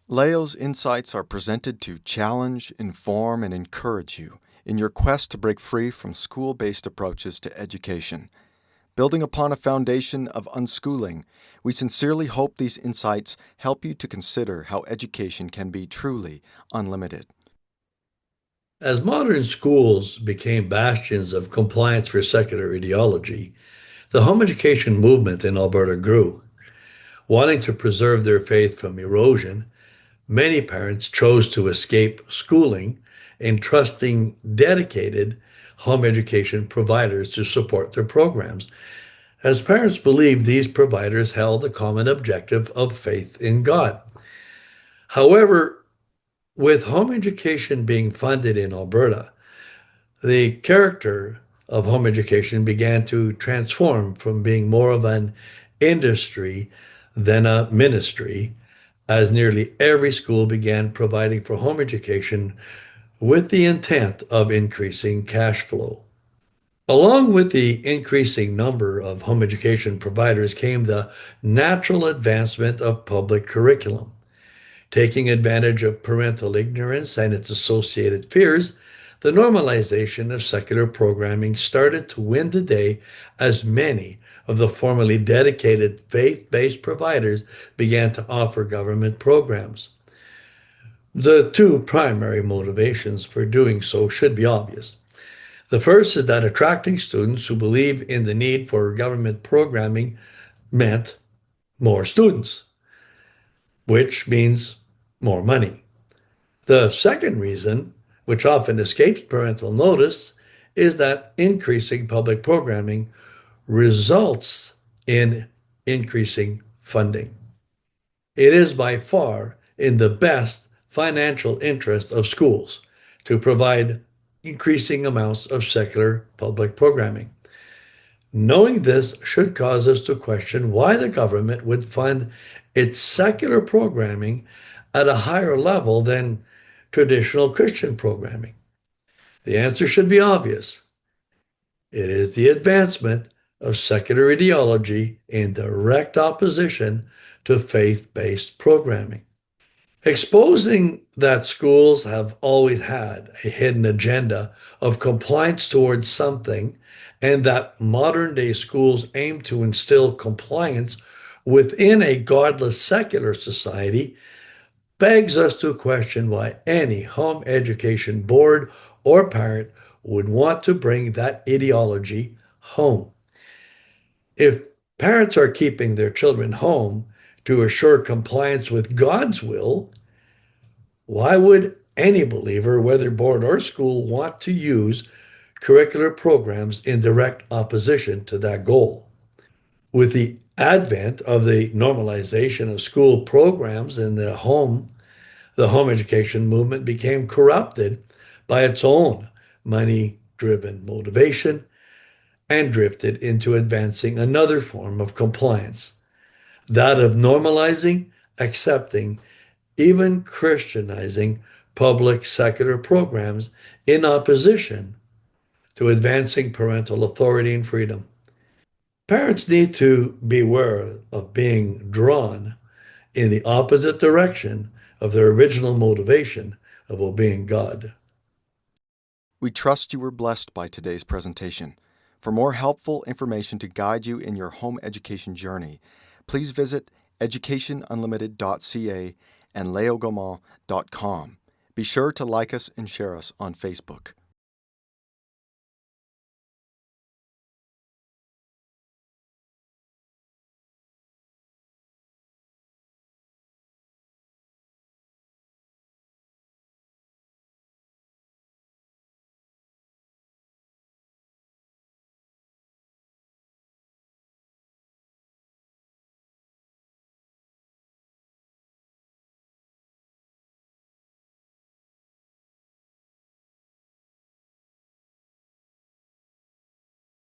Leo's insights are presented to challenge, inform, and encourage you in your quest to break free from school-based approaches to education. Building upon a foundation of unschooling, we sincerely hope these insights help you to consider how education can be truly unlimited. As modern schools became bastions of compliance for secular ideology, the home education movement in Alberta grew. Wanting to preserve their faith from erosion, many parents chose to escape schooling, entrusting dedicated home education providers to support their programs, as parents believed these providers held the common objective of faith in God. However, with home education being funded in Alberta, the character of home education began to transform from being more of an industry than a ministry, as nearly every school began providing for home education with the intent of increasing cash flow. Along with the increasing number of home education providers came the natural advancement of public curriculum. Taking advantage of parental ignorance and its associated fears, the normalization of secular programming started to win the day as many of the formerly dedicated faith based providers began to offer government programs. The two primary motivations for doing so should be obvious. The first is that attracting students who believe in the need for government programming meant more students, which means more money. The second reason, which often escapes parental notice, is that increasing public programming results in increasing funding. It is by far in the best financial interest of schools to provide increasing amounts of secular public programming. Knowing this should cause us to question why the government would fund its secular programming at a higher level than traditional Christian programming. The answer should be obvious. It is the advancement of secular ideology in direct opposition to faith based programming. Exposing that schools have always had a hidden agenda of compliance towards something, and that modern day schools aim to instill compliance within a godless secular society, begs us to question why any home education board or parent would want to bring that ideology home. If parents are keeping their children home to assure compliance with God's will, why would any believer, whether board or school, want to use curricular programs in direct opposition to that goal? With the advent of the normalization of school programs in the home education movement became corrupted by its own money driven motivation and drifted into advancing another form of compliance, that of normalizing, accepting, even Christianizing public secular programs in opposition to advancing parental authority and freedom. Parents need to beware of being drawn in the opposite direction of their original motivation of obeying God. We trust you were blessed by today's presentation. For more helpful information to guide you in your home education journey, please visit educationunlimited.ca and leogaumont.com. Be sure to like us and share us on Facebook.